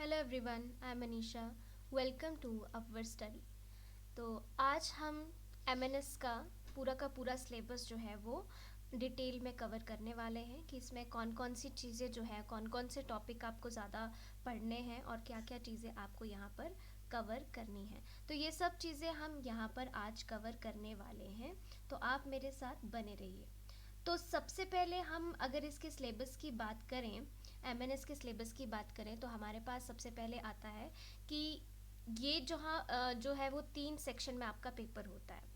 Hello everyone, I am Manisha. Welcome to our study. तो आज हम एमएनएस का पूरा सिलेबस जो है वो डिटेल में कवर करने वाले हैं कि इसमें कौन कौन सी चीज़ें जो है, कौन कौन से टॉपिक आपको ज़्यादा पढ़ने हैं और क्या क्या चीज़ें आपको यहाँ पर कवर करनी है। तो ये सब चीज़ें हम यहाँ पर आज कवर करने वाले हैं, तो आप मेरे साथ बने रहिए। तो सबसे पहले हम अगर इसके सिलेबस की बात करें, एमएनएस के सिलेबस की बात करें, तो हमारे पास सबसे पहले आता है कि ये जो है वो 3 सेक्शन में आपका पेपर होता है।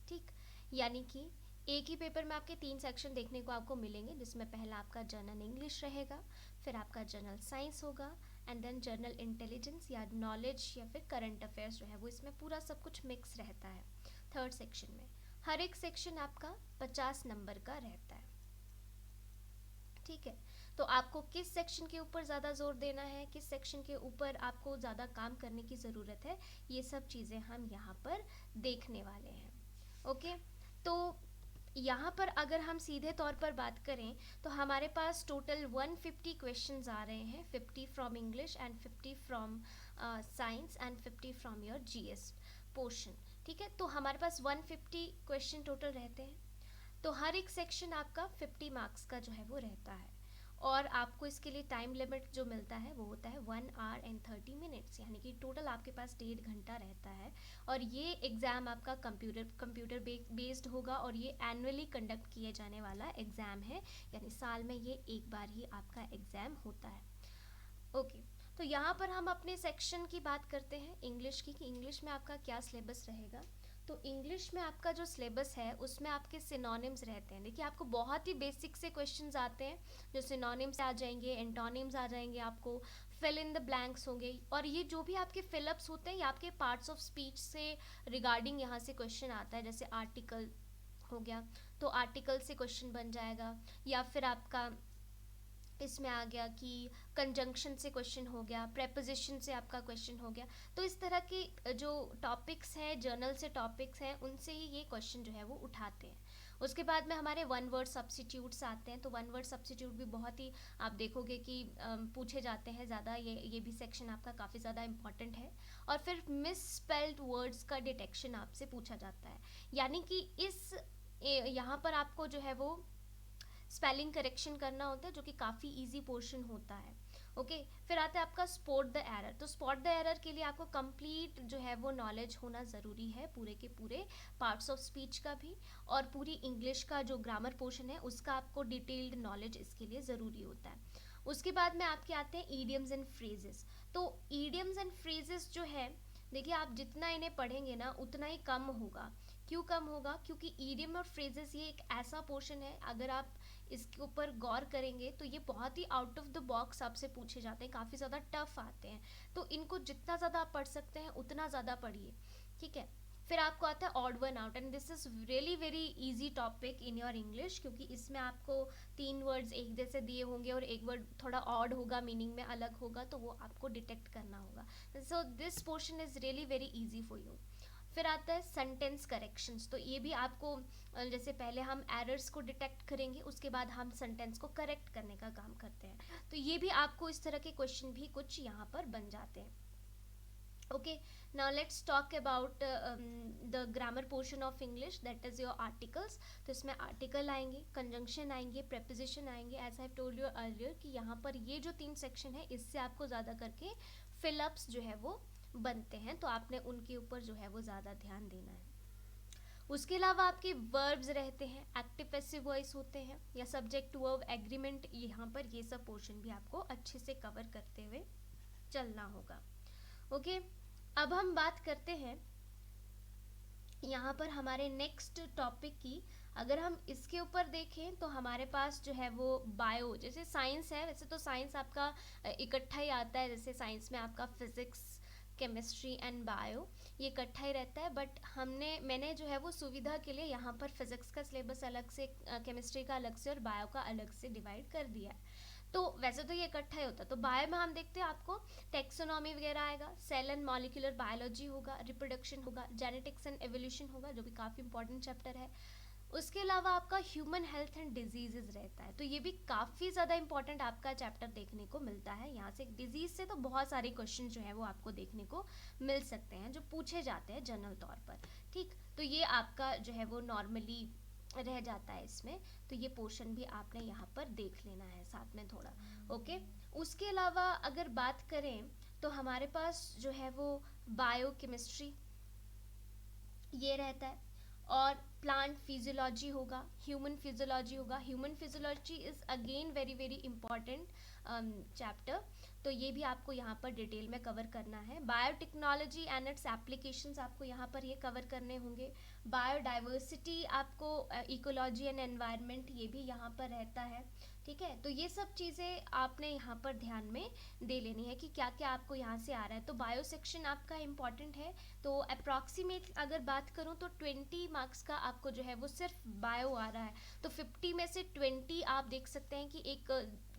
ठीक, यानी कि एक ही पेपर में आपके 3 सेक्शन देखने को आपको मिलेंगे, जिसमें पहला आपका जनरल इंग्लिश रहेगा, फिर आपका जनरल साइंस होगा, एंड देन जनरल इंटेलिजेंस या नॉलेज या फिर करंट अफेयर्स जो है वो इसमें पूरा सब कुछ मिक्स रहता है थर्ड सेक्शन में। हर एक सेक्शन आपका 50 नंबर का रहता है। ठीक है, तो आपको किस सेक्शन के ऊपर ज़्यादा जोर देना है, किस सेक्शन के ऊपर आपको ज़्यादा काम करने की ज़रूरत है, ये सब चीज़ें हम यहाँ पर देखने वाले हैं। ओके, तो यहाँ पर अगर हम सीधे तौर पर बात करें तो हमारे पास टोटल 150 क्वेश्चंस आ रहे हैं, 50 from English and 50 from science and 50 from your GS portion. ठीक है, तो हमारे पास 150 क्वेश्चन टोटल रहते हैं। तो हर एक सेक्शन आपका 50 मार्क्स का जो है वो रहता है, और आपको इसके लिए टाइम लिमिट जो मिलता है वो होता है 1 hour and 30 minutes, यानी कि टोटल आपके पास 1.5 घंटा रहता है। और ये एग्ज़ाम आपका कंप्यूटर बेस्ड होगा, और ये एनुअली कंडक्ट किए जाने वाला एग्ज़ाम है, यानी साल में ये एक बार ही आपका एग्ज़ाम होता है। ओके, तो यहाँ पर हम अपने सेक्शन की बात करते हैं इंग्लिश की, कि इंग्लिश में आपका क्या सिलेबस रहेगा। तो इंग्लिश में आपका जो सिलेबस है उसमें आपके सिनोनिम्स रहते हैं। देखिए, आपको बहुत ही बेसिक से क्वेश्चंस आते हैं, जो सिनोनिम्स आ जाएंगे, एंटोनिम्स आ जाएंगे, आपको फिल इन द ब्लैंक्स होंगे, और ये जो भी आपके फिलअप्स होते हैं ये आपके पार्ट्स ऑफ स्पीच से रिगार्डिंग यहाँ से क्वेश्चन आता है। जैसे आर्टिकल हो गया, तो आर्टिकल से क्वेश्चन बन जाएगा, या फिर आपका इसमें आ गया कि कंजंक्शन से क्वेश्चन हो गया, प्रेपोजिशन से आपका क्वेश्चन हो गया। तो इस तरह के जो टॉपिक्स हैं, जर्नल से टॉपिक्स हैं, उनसे ही ये क्वेश्चन जो है वो उठाते हैं। उसके बाद में हमारे वन वर्ड सब्सिट्यूट्स आते हैं। तो वन वर्ड सब्सिट्यूट भी बहुत ही आप देखोगे कि पूछे जाते हैं ज़्यादा। ये भी सेक्शन आपका काफ़ी ज़्यादा इंपॉर्टेंट है। और फिर मिस स्पेल्ड वर्ड्स का डिटेक्शन आपसे पूछा जाता है, यानी कि यहाँ पर आपको जो है वो स्पेलिंग करेक्शन करना होता है, जो कि काफ़ी इजी पोर्शन होता है। ओके, फिर आता है आपका स्पॉट द एरर। तो स्पॉट द एरर के लिए आपको कंप्लीट जो है वो नॉलेज होना ज़रूरी है, पूरे के पूरे पार्ट्स ऑफ स्पीच का भी, और पूरी इंग्लिश का जो ग्रामर पोर्शन है उसका आपको डिटेल्ड नॉलेज इसके लिए ज़रूरी होता है। उसके बाद में आपके आते हैं ईडियम्स एंड फ्रेजेस। तो ईडियम्स एंड फ्रेजेस जो है, देखिए, आप जितना इन्हें पढ़ेंगे ना उतना ही कम होगा। क्यों कम होगा? क्योंकि ईडियम और फ्रेजेस ये एक ऐसा पोर्शन है, अगर आप इसके ऊपर गौर करेंगे तो ये बहुत ही आउट ऑफ द बॉक्स आपसे पूछे जाते हैं, काफ़ी ज़्यादा टफ आते हैं। तो इनको जितना ज़्यादा आप पढ़ सकते हैं उतना ज़्यादा पढ़िए। ठीक है, फिर आपको आता है odd one out, and this is really very easy topic in your English, क्योंकि इसमें आपको 3 वर्ड्स एक जैसे दिए होंगे और एक वर्ड थोड़ा ऑड होगा, मीनिंग में अलग होगा, तो वो आपको डिटेक्ट करना होगा। So this portion is really very easy for you. फिर आता है सेंटेंस करेक्शंस। तो ये भी आपको जैसे पहले हम एरर्स को डिटेक्ट करेंगे, उसके बाद हम सेंटेंस को करेक्ट करने का काम करते हैं। तो ये भी आपको इस तरह के क्वेश्चन भी कुछ यहाँ पर बन जाते हैं। Okay, now let's talk about the grammar portion of English, that is your articles. तो इसमें आर्टिकल आएंगे, कंजंक्शन आएंगे, प्रेपोजिशन आएंगे। As I told you earlier कि यहाँ पर ये जो 3 सेक्शन है इससे आपको ज़्यादा करके फिलअप्स जो है वो बनते हैं, तो आपने उनके ऊपर जो है वो ज़्यादा ध्यान देना है। उसके अलावा आपके वर्ब्स रहते हैं, एक्टिव पैसिव वॉइस होते हैं, या सब्जेक्ट टू वर्ब एग्रीमेंट। यहाँ पर ये सब पोर्शन भी आपको अच्छे से कवर करते हुए चलना होगा। ओके, अब हम बात करते हैं यहाँ पर हमारे नेक्स्ट टॉपिक की। अगर हम इसके ऊपर देखें तो हमारे पास जो है वो बायो, जैसे साइंस है, वैसे तो साइंस आपका इकट्ठा ही आता है। जैसे साइंस में आपका फिजिक्स, केमिस्ट्री एंड बायो, ये इकट्ठा ही रहता है। बट मैंने जो है वो सुविधा के लिए यहाँ पर फिजिक्स का सिलेबस अलग से, केमिस्ट्री का अलग से और बायो का अलग से डिवाइड कर दिया है। तो वैसे तो ये इकट्ठा ही होता है। तो बायो में हम देखते हैं आपको टेक्सोनॉमी वगैरह आएगा, सेल एंड मॉलिक्यूलर बायोलॉजी होगा, रिप्रोडक्शन होगा, जेनेटिक्स एंड एवोल्यूशन होगा, जो भी काफ़ी इंपॉर्टेंट चैप्टर है। उसके अलावा आपका ह्यूमन हेल्थ एंड डिजीजेज रहता है, तो ये भी काफ़ी ज़्यादा इंपॉर्टेंट आपका चैप्टर देखने को मिलता है। यहाँ से डिजीज से तो बहुत सारे क्वेश्चन जो है वो आपको देखने को मिल सकते हैं, जो पूछे जाते हैं जनरल तौर पर। ठीक, तो ये आपका जो है वो नॉर्मली रह जाता है इसमें, तो ये पोर्शन भी आपने यहाँ पर देख लेना है साथ में थोड़ा। ओके, उसके अलावा अगर बात करें तो हमारे पास जो है वो बायोकेमिस्ट्री ये रहता है, और प्लांट फिजियोलॉजी होगा, ह्यूमन फिजियोलॉजी होगा। Human physiology is again very very important chapter, तो ये भी आपको यहाँ पर डिटेल में कवर करना है। बायोटेक्नोलॉजी एंड इट्स एप्लीकेशंस आपको यहाँ पर ये कवर करने होंगे। बायोडाइवर्सिटी आपको, इकोलॉजी एंड एनवायरनमेंट ये भी यहाँ पर रहता है। ठीक है, तो ये सब चीज़ें आपने यहाँ पर ध्यान में दे लेनी है कि क्या क्या आपको यहाँ से आ रहा है। तो बायो सेक्शन आपका इम्पॉर्टेंट है, तो अप्रॉक्सीमेट अगर बात करूँ तो 20 मार्क्स का आपको जो है वो सिर्फ बायो आ रहा है। तो 50 में से 20 आप देख सकते हैं कि एक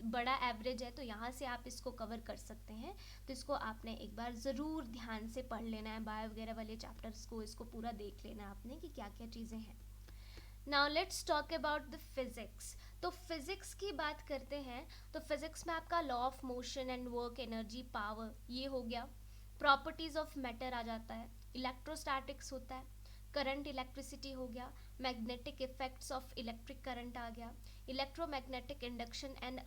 बड़ा एवरेज है, तो यहाँ से आप इसको कवर कर सकते हैं। तो इसको आपने एक बार ज़रूर ध्यान से पढ़ लेना है, बायो वगैरह वाले चैप्टर्स को इसको पूरा देख लेना है आपने कि क्या क्या चीज़ें हैं। Now let's talk about the physics. तो फिजिक्स की बात करते हैं, तो फिजिक्स में आपका law of motion and work, energy, power ये हो गया। प्रॉपर्टीज ऑफ मैटर आ जाता है, इलेक्ट्रोस्टैटिक्स होता है, करंट इलेक्ट्रिसिटी हो गया, magnetic effects of electric current आ गया, electromagnetic induction and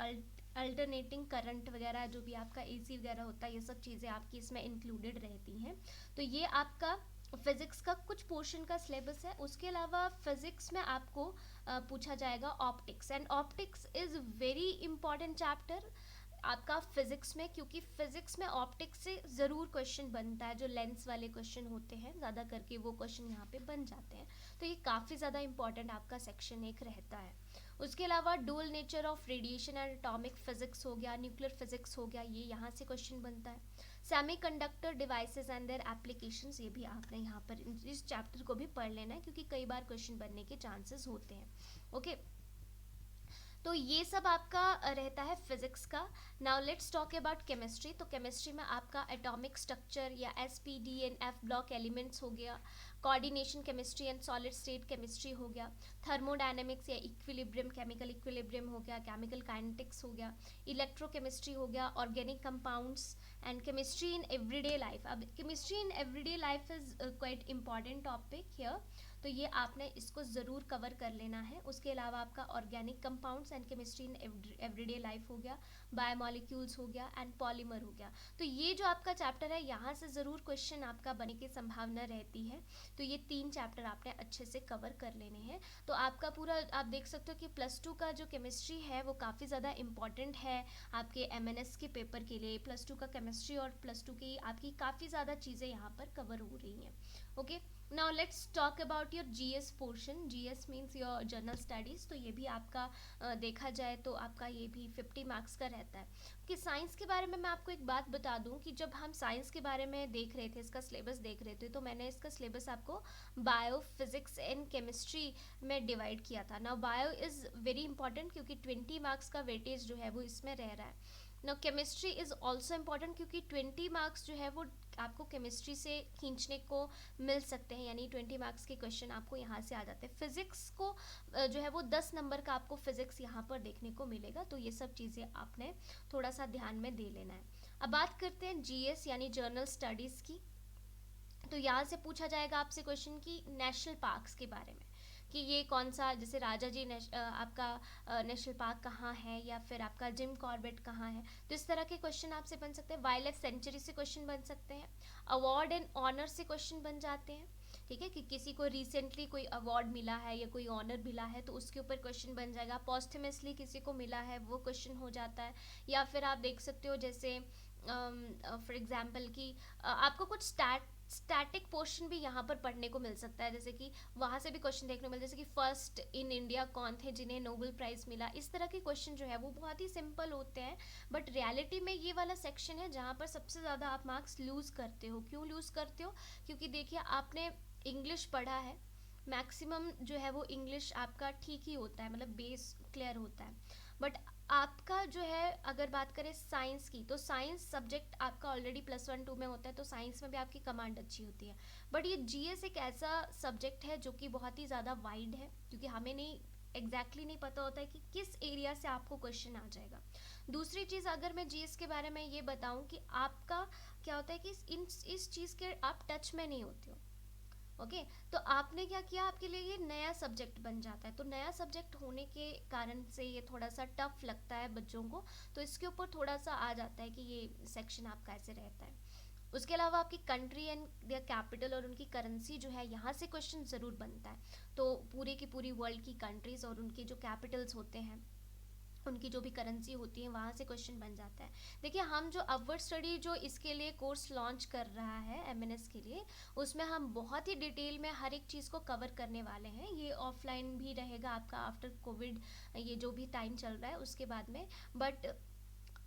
alternating current वगैरह जो भी आपका एसी वगैरह होता है, ये सब चीज़ें आपकी इसमें इंक्लूडेड रहती हैं। तो ये आपका फिजिक्स का कुछ पोर्शन का सिलेबस है। उसके अलावा फिजिक्स में आपको पूछा जाएगा optics, and optics is very important chapter आपका फिजिक्स में, क्योंकि फिजिक्स में ऑप्टिक्स से ज़रूर क्वेश्चन बनता है। जो लेंस वाले क्वेश्चन होते हैं ज़्यादा करके वो क्वेश्चन यहाँ पे बन जाते हैं, तो ये काफ़ी ज़्यादा इंपॉर्टेंट आपका सेक्शन एक रहता है। उसके अलावा dual nature of radiation and atomic physics हो गया, न्यूक्लियर फिजिक्स हो गया, ये यहाँ से क्वेश्चन बनता है। Semiconductor devices and their applications, ये भी आपने यहाँ पर इस चैप्टर को भी पढ़ लेना है, क्योंकि कई बार क्वेश्चन बनने के चांसेस होते हैं। ओके, तो ये सब आपका रहता है फिजिक्स का। Now let's talk about chemistry. तो केमिस्ट्री में आपका एटॉमिक स्ट्रक्चर या SPD and F block elements हो गया, coordination chemistry and solid state chemistry हो गया, थर्मोडायनेमिक्स या इक्विलिब्रियम, केमिकल इक्विलिब्रियम हो गया, केमिकल काइनेटिक्स हो गया, इलेक्ट्रोकेमिस्ट्री हो गया, organic compounds and chemistry in everyday life. अब chemistry in everyday life is quite important topic here, तो ये आपने इसको ज़रूर कवर कर लेना है। उसके अलावा आपका organic compounds and chemistry in everyday life हो गया, बायोमॉलिक्यूल्स हो गया एंड पॉलीमर हो गया। तो ये जो आपका चैप्टर है यहाँ से ज़रूर क्वेश्चन आपका बनने की संभावना रहती है, तो ये 3 चैप्टर आपने अच्छे से कवर कर लेने हैं। तो आपका पूरा आप देख सकते हो कि +2 का जो केमिस्ट्री है वो काफ़ी ज़्यादा इंपॉर्टेंट है आपके एमएनएस के पेपर के लिए। +2 का केमिस्ट्री और +2 की आपकी काफ़ी ज़्यादा चीज़ें यहाँ पर कवर हो रही हैं। Okay, now let's talk about your GS portion. GS means your general studies, तो ये भी आपका देखा जाए तो आपका ये भी 50 मार्क्स का रहता है। कि साइंस के बारे में मैं आपको एक बात बता दूं कि जब हम साइंस के बारे में देख रहे थे, इसका सिलेबस देख रहे थे, तो मैंने इसका सिलेबस आपको बायो, फिजिक्स एंड केमिस्ट्री में डिवाइड किया था। Now bio is very important क्योंकि 20 मार्क्स का वेटेज जो है वो इसमें रह रहा है। Now chemistry is also important क्योंकि 20 मार्क्स जो है वो आपको केमिस्ट्री से खींचने को मिल सकते हैं, यानी 20 मार्क्स के क्वेश्चन आपको यहाँ से आ जाते हैं। फिजिक्स को जो है वो 10 नंबर का आपको फिजिक्स यहाँ पर देखने को मिलेगा, तो ये सब चीज़ें आपने थोड़ा सा ध्यान में दे लेना है। अब बात करते हैं जीएस यानी जर्नल स्टडीज़ की। तो यहाँ से पूछा जाएगा आपसे क्वेश्चन की नेशनल पार्क्स के बारे में, कि ये कौन सा, जैसे राजा जी आपका नेशनल पार्क कहाँ है, या फिर आपका जिम कॉर्बेट कहाँ है, तो इस तरह के क्वेश्चन आपसे बन सकते हैं। वाइल्ड लाइफ सेंचुरी से क्वेश्चन बन सकते हैं, अवार्ड एंड ऑनर से क्वेश्चन बन जाते हैं। ठीक है, कि किसी को रिसेंटली कोई अवार्ड मिला है या कोई ऑनर मिला है तो उसके ऊपर क्वेश्चन बन जाएगा। पॉस्टमसली किसी को मिला है वो क्वेश्चन हो जाता है। या फिर आप देख सकते हो जैसे फॉर एग्जाम्पल कि आपको कुछ स्टैटिक पोर्शन भी यहाँ पर पढ़ने को मिल सकता है, जैसे कि वहाँ से भी क्वेश्चन देखने को मिल, जैसे कि फर्स्ट इन इंडिया कौन थे जिन्हें नोबेल प्राइज़ मिला। इस तरह के क्वेश्चन जो है वो बहुत ही सिंपल होते हैं, बट रियलिटी में ये वाला सेक्शन है जहाँ पर सबसे ज़्यादा आप मार्क्स लूज़ करते हो। क्यों लूज़ करते हो? क्योंकि देखिए आपने इंग्लिश पढ़ा है, मैक्सिमम जो है वो इंग्लिश आपका ठीक ही होता है, मतलब बेस क्लियर होता है, बट आपका जो है, अगर बात करें साइंस की, तो साइंस सब्जेक्ट आपका ऑलरेडी +1 2 में होता है, तो साइंस में भी आपकी कमांड अच्छी होती है। बट ये जीएस एक ऐसा सब्जेक्ट है जो कि बहुत ही ज़्यादा वाइड है, क्योंकि हमें नहीं नहीं पता होता है कि किस एरिया से आपको क्वेश्चन आ जाएगा। दूसरी चीज़, अगर मैं जीएस के बारे में ये बताऊं कि आपका क्या होता है कि इस चीज़ के आप टच में नहीं होते हो। ओके, तो आपने क्या किया, आपके लिए ये नया सब्जेक्ट बन जाता है, तो नया सब्जेक्ट होने के कारण से ये थोड़ा सा टफ लगता है बच्चों को, तो इसके ऊपर थोड़ा सा आ जाता है कि ये सेक्शन आपका ऐसे रहता है। उसके अलावा आपकी कंट्री एंड देयर कैपिटल और उनकी करेंसी जो है, यहाँ से क्वेश्चन ज़रूर बनता है। तो पूरे की पूरी वर्ल्ड की कंट्रीज़ और उनके जो कैपिटल्स होते हैं, उनकी जो भी करेंसी होती है, वहाँ से क्वेश्चन बन जाता है। देखिए, हम जो अपवर्ड स्टडी जो इसके लिए कोर्स लॉन्च कर रहा है एमएनएस के लिए, उसमें हम बहुत ही डिटेल में हर एक चीज़ को कवर करने वाले हैं। ये ऑफलाइन भी रहेगा आपका आफ्टर कोविड, ये जो भी टाइम चल रहा है उसके बाद में। बट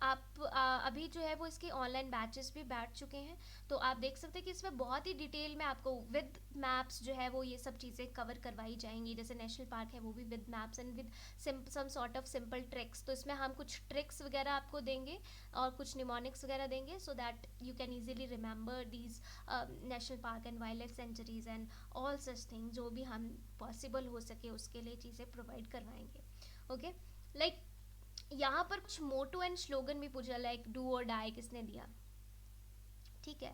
आप अभी जो है वो इसके ऑनलाइन बैचेस भी बैठ चुके हैं, तो आप देख सकते हैं कि इसमें बहुत ही डिटेल में आपको विद मैप्स जो है वो ये सब चीज़ें कवर करवाई जाएंगी। जैसे नेशनल पार्क है, वो भी with maps and with some sort of simple tricks. तो इसमें हम कुछ ट्रिक्स वगैरह आपको देंगे और कुछ निमोनिक्स वगैरह देंगे, so that you can easily remember these national park and wild life sanctuaries and all such thing. जो भी हम पॉसिबल हो सके उसके लिए चीज़ें प्रोवाइड करवाएंगे। ओके, लाइक यहाँ पर कुछ मोटो एंड स्लोगन भी पूछा, लाइक डू और डाई किसने दिया, ठीक है,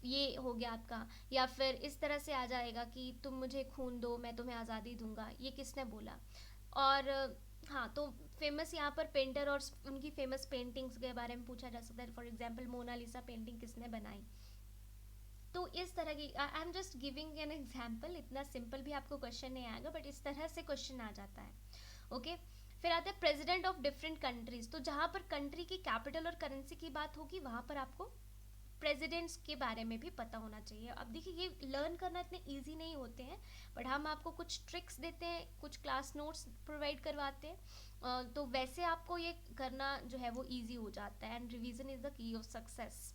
ये हो गया आपका। या फिर इस तरह से आ जाएगा कि तुम मुझे खून दो मैं तुम्हें आज़ादी दूंगा, ये किसने बोला। और हाँ, तो फेमस यहाँ पर पेंटर और उनकी फेमस पेंटिंग्स के बारे में पूछा जा सकता है। फॉर एग्जांपल मोनालिसा पेंटिंग किसने बनाई। तो इस तरह की, I am just giving an example, इतना सिंपल भी आपको क्वेश्चन नहीं आएगा, बट इस तरह से क्वेश्चन आ जाता है। ओके, फिर आते हैं प्रेसिडेंट ऑफ डिफरेंट कंट्रीज। तो जहाँ पर कंट्री की कैपिटल और करेंसी की बात होगी, वहाँ पर आपको प्रेसिडेंट्स के बारे में भी पता होना चाहिए। अब देखिए, ये लर्न करना इतने इजी नहीं होते हैं, बट हम आपको कुछ ट्रिक्स देते हैं, कुछ क्लास नोट्स प्रोवाइड करवाते हैं, तो वैसे आपको ये करना जो है वो इजी हो जाता है। And revision is the key of success.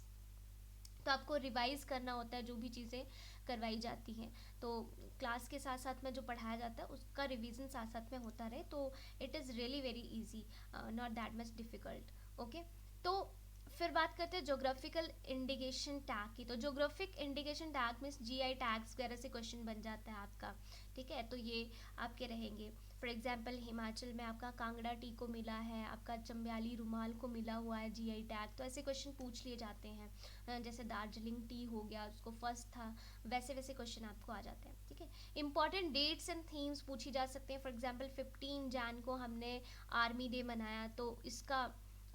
तो आपको रिवाइज करना होता है जो भी चीज़ें करवाई जाती हैं, तो क्लास के साथ साथ में जो पढ़ाया जाता है उसका रिवीजन साथ साथ में होता रहे, तो it is really very easy, not that much difficult. Okay, तो फिर बात करते हैं जोग्राफिकल इंडिकेशन टैग की। तो geographic indication tag means GI tags वगैरह से क्वेश्चन बन जाता है आपका, ठीक है, तो ये आपके रहेंगे। फॉर एग्जाम्पल, हिमाचल में आपका कांगड़ा टी को मिला है, आपका चंबयाली रुमाल को मिला हुआ है जीआई टैग, तो ऐसे क्वेश्चन पूछ लिए जाते हैं। जैसे दार्जिलिंग टी हो गया, उसको फर्स्ट था, वैसे वैसे क्वेश्चन आपको आ जाते हैं, ठीक है। इंपॉर्टेंट डेट्स एंड थीम्स पूछी जा सकते हैं। फॉर एग्जाम्पल, 15 जैन को हमने आर्मी डे मनाया, तो इसका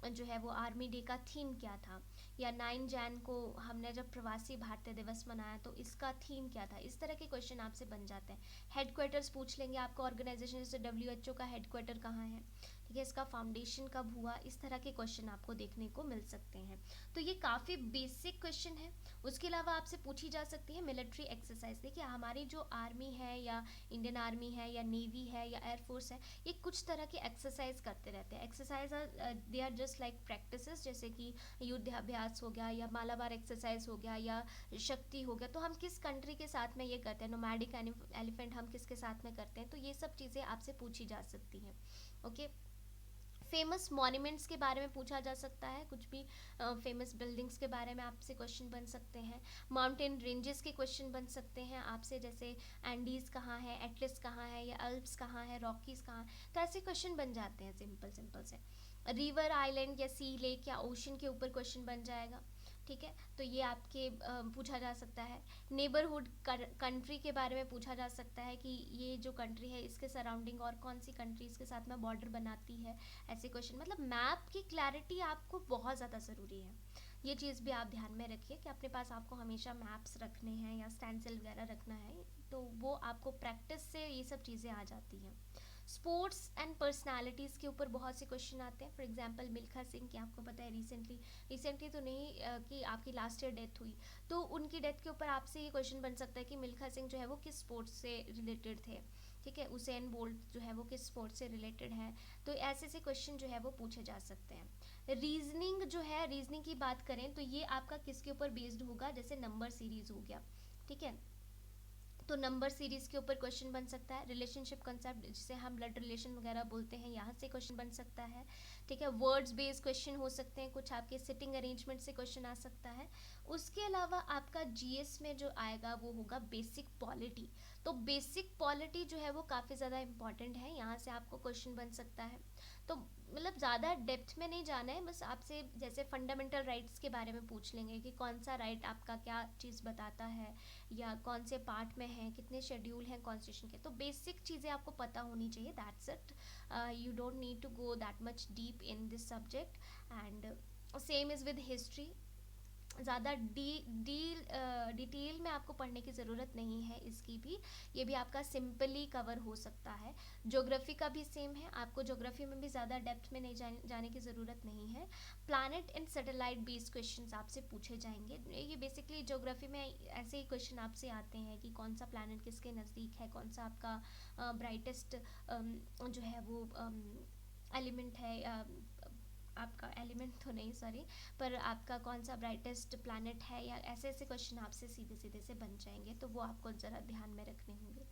जो है वो आर्मी डे का थीम क्या था। या 9 जैन को हमने जब प्रवासी भारतीय दिवस मनाया, तो इसका थीम क्या था। इस तरह के क्वेश्चन आपसे बन जाते हैं। हेडक्वार्टर्स पूछ लेंगे आपको, ऑर्गेनाइजेशन जैसे WHO का हेडक्वार्टर कहाँ है, ठीक है, इसका फाउंडेशन कब हुआ। इस तरह के क्वेश्चन आपको देखने को मिल सकते हैं। तो ये काफ़ी बेसिक क्वेश्चन है। उसके अलावा आपसे पूछी जा सकती है मिलिट्री एक्सरसाइज। देखिए, हमारी जो आर्मी है या इंडियन आर्मी है या नेवी है या एयरफोर्स है, ये कुछ तरह की एक्सरसाइज करते रहते हैं। Exercise they are just like practices, जैसे कि युद्धाभ्यास हो गया या मालाबार एक्सरसाइज हो गया या शक्ति हो गया। तो हम किस कंट्री के साथ में ये करते हैं, नोमैडिक एलिफेंट हम किसके साथ में करते हैं, तो ये सब चीज़ें आपसे पूछी जा सकती हैं। ओके, फेमस मॉन्यूमेंट्स के बारे में पूछा जा सकता है, कुछ भी फेमस बिल्डिंग्स के बारे में आपसे क्वेश्चन बन सकते हैं। माउंटेन रेंजेस के क्वेश्चन बन सकते हैं आपसे, जैसे एंडीज़ कहाँ है, एटलस कहाँ है, या अल्प्स कहाँ है, रॉकीज़ कहाँ है, तो ऐसे क्वेश्चन बन जाते हैं सिंपल सिंपल से। रिवर, आइलैंड या सी, लेक या ओशन के ऊपर क्वेश्चन बन जाएगा, ठीक है, तो ये आपके पूछा जा सकता है। नेबरहुड कंट्री के बारे में पूछा जा सकता है कि ये जो कंट्री है इसके सराउंडिंग और कौन सी कंट्रीज़ के साथ में बॉर्डर बनाती है। ऐसे क्वेश्चन, मतलब मैप की क्लैरिटी आपको बहुत ज़्यादा ज़रूरी है। ये चीज़ भी आप ध्यान में रखिए कि अपने पास आपको हमेशा मैप्स रखने हैं या स्टेंसिल वगैरह रखना है, तो वो आपको प्रैक्टिस से ये सब चीज़ें आ जाती हैं। स्पोर्ट्स एंड पर्सनालिटीज़ के ऊपर बहुत से क्वेश्चन आते हैं। फॉर एग्जांपल, मिल्खा सिंह की आपको पता है रिसेंटली तो नहीं कि आपकी लास्ट ईयर डेथ हुई, तो उनकी डेथ के ऊपर आपसे ये क्वेश्चन बन सकता है कि मिल्खा सिंह जो है वो किस स्पोर्ट्स से रिलेटेड थे, ठीक है। उसेन बोल्ट जो है वो किस स्पोर्ट से रिलेटेड है। तो ऐसे ऐसे क्वेश्चन जो है वो पूछे जा सकते हैं। रीजनिंग जो है, रीजनिंग की बात करें तो ये आपका किसके ऊपर बेस्ड होगा, जैसे नंबर सीरीज हो गया, ठीक है। तो नंबर सीरीज़ के ऊपर क्वेश्चन बन सकता है। रिलेशनशिप कंसेप्ट जिसे हम ब्लड रिलेशन वगैरह बोलते हैं, यहाँ से क्वेश्चन बन सकता है। ठीक है, वर्ड्स बेस्ड क्वेश्चन हो सकते हैं, कुछ आपके सिटिंग अरेंजमेंट से क्वेश्चन आ सकता है। उसके अलावा आपका जीएस में जो आएगा वो होगा बेसिक पॉलिटी। तो बेसिक पॉलिटी जो है वो काफ़ी ज़्यादा इंपॉर्टेंट है, यहाँ से आपको क्वेश्चन बन सकता है। तो मतलब ज़्यादा डेप्थ में नहीं जाना है, बस आपसे जैसे फंडामेंटल राइट्स के बारे में पूछ लेंगे कि कौन सा राइट आपका क्या चीज़ बताता है, या कौन से पार्ट में है, कितने शेड्यूल हैं कॉन्स्टिट्यूशन के। तो बेसिक चीज़ें आपको पता होनी चाहिए, that's it. You don't need to go that much deep in this subject. And same is with history, ज़्यादा डिटेल में आपको पढ़ने की ज़रूरत नहीं है इसकी भी, ये भी आपका सिंपली कवर हो सकता है। ज्योग्राफी का भी सेम है, आपको ज्योग्राफी में भी ज़्यादा डेप्थ में नहीं जाने की ज़रूरत नहीं है। Planet and satellite based questions आपसे पूछे जाएंगे। ये बेसिकली ज्योग्राफी में ऐसे ही क्वेश्चन आपसे आते हैं कि कौन सा प्लैनेट किसके नज़दीक है, कौन सा आपका ब्राइटेस्ट जो है वो एलिमेंट है, आपका एलिमेंट तो नहीं सॉरी, पर आपका कौन सा ब्राइटेस्ट प्लैनेट है, या ऐसे ऐसे क्वेश्चन आपसे सीधे सीधे से बन जाएंगे, तो वो आपको ज़रा ध्यान में रखने होंगे।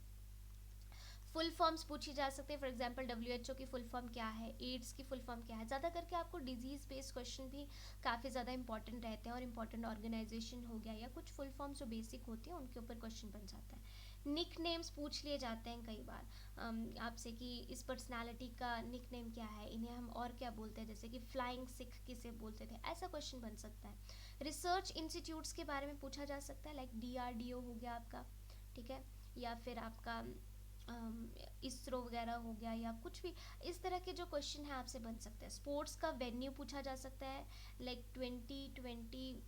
फुल फॉर्म्स पूछी जा सकते हैं, फॉर एग्जांपल WHO की फुल फॉर्म क्या है, एड्स की फुल फॉर्म क्या है। ज़्यादा करके आपको डिजीज़ बेस्ड क्वेश्चन भी काफ़ी ज़्यादा इंपॉर्टेंट रहते हैं, और इंपॉर्टेंट ऑर्गेनाइजेशन हो गया या कुछ फुल फॉर्म्स जो बेसिक होती हैं उनके ऊपर क्वेश्चन बन जाता है। निक नेम्स पूछ लिए जाते हैं कई बार आपसे कि इस पर्सनालिटी का निक नेम क्या है, इन्हें हम और क्या बोलते हैं, जैसे कि फ्लाइंग सिख किसे बोलते थे, ऐसा क्वेश्चन बन सकता है। रिसर्च इंस्टीट्यूट्स के बारे में पूछा जा सकता है, लाइक DRDO हो गया आपका, ठीक है, या फिर आपका इसरो वगैरह हो गया, या कुछ भी इस तरह के जो क्वेश्चन है आपसे बन सकते हैं। स्पोर्ट्स का वेन्यू पूछा जा सकता है, लाइक 2022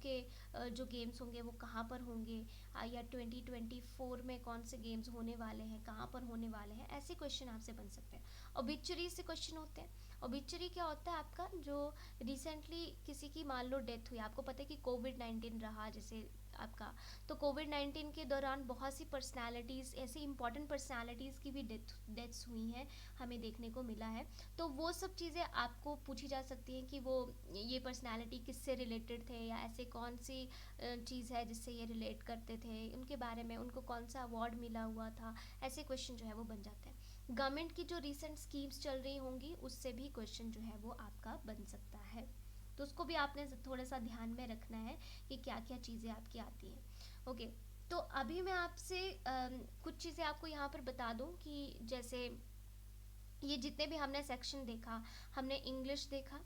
के जो गेम्स होंगे वो कहाँ पर होंगे, या 2024 में कौन से गेम्स होने वाले हैं, कहाँ पर होने वाले हैं, ऐसे क्वेश्चन आपसे बन सकते हैं। ओबिचुरी से क्वेश्चन होते हैं। ओबिचुरी क्या होता है आपका, जो रिसेंटली किसी की मान लो डेथ हुई, आपको पता है कि कोविड-19 रहा जैसे आपका, तो कोविड-19 के दौरान बहुत सी पर्सनालिटीज़, ऐसी इंपॉर्टेंट पर्सनालिटीज़ की भी डेथ्स हुई हैं, हमें देखने को मिला है। तो वो सब चीज़ें आपको पूछी जा सकती हैं कि वो ये पर्सनालिटी किससे रिलेटेड थे, या ऐसे कौन सी चीज़ है जिससे ये रिलेट करते थे, उनके बारे में, उनको कौन सा अवार्ड मिला हुआ था, ऐसे क्वेश्चन जो है वो बन जाते हैं। गवर्नमेंट की जो रिसेंट स्कीम्स चल रही होंगी उससे भी क्वेश्चन जो है वो आपका बन सकता है, तो उसको भी आपने थोड़ा सा ध्यान में रखना है कि क्या क्या चीज़ें आपकी आती हैं। ओके, तो अभी मैं आपसे कुछ चीज़ें आपको यहाँ पर बता दूँ कि जैसे ये जितने भी हमने सेक्शन देखा, हमने इंग्लिश देखा,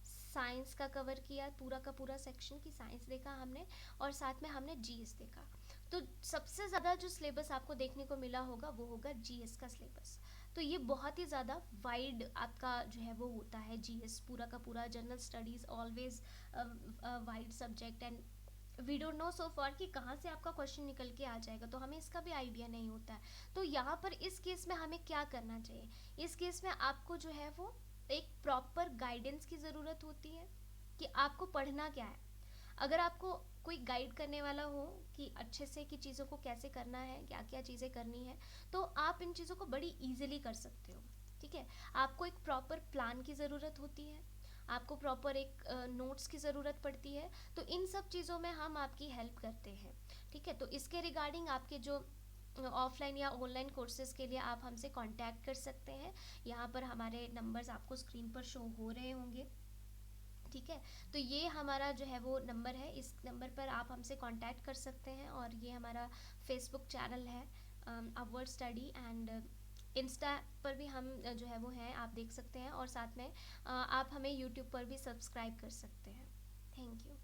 साइंस का कवर किया, पूरा का पूरा सेक्शन की साइंस देखा हमने, और साथ में हमने जीएस देखा। तो सबसे ज़्यादा जो सिलेबस आपको देखने को मिला होगा वो होगा जीएस का सिलेबस। तो ये बहुत ही ज़्यादा वाइड आपका जो है वो होता है जीएस, पूरा का पूरा। General studies always wide subject, and we don't know so far कि कहाँ से आपका क्वेश्चन निकल के आ जाएगा, तो हमें इसका भी आइडिया नहीं होता है। तो यहाँ पर इस केस में हमें क्या करना चाहिए, इस केस में आपको जो है वो एक प्रॉपर गाइडेंस की ज़रूरत होती है कि आपको पढ़ना क्या है। अगर आपको कोई गाइड करने वाला हो कि अच्छे से कि चीज़ों को कैसे करना है, क्या क्या चीज़ें करनी है, तो आप इन चीज़ों को बड़ी ईजिली कर सकते हो। ठीक है, आपको एक प्रॉपर प्लान की ज़रूरत होती है, आपको प्रॉपर एक नोट्स की ज़रूरत पड़ती है। तो इन सब चीज़ों में हम आपकी हेल्प करते हैं। ठीक है, तो इसके रिगार्डिंग आपके जो ऑफलाइन या ऑनलाइन कोर्सेज़ के लिए आप हमसे कांटेक्ट कर सकते हैं। यहाँ पर हमारे नंबर्स आपको स्क्रीन पर शो हो रहे होंगे। ठीक है, तो ये हमारा जो है वो नंबर है, इस नंबर पर आप हमसे कांटेक्ट कर सकते हैं। और ये हमारा फेसबुक चैनल है अपवर्ड स्टडी, एंड इंस्टा पर भी हम जो है वो हैं, आप देख सकते हैं। और साथ में आप हमें यूट्यूब पर भी सब्सक्राइब कर सकते हैं। Thank you.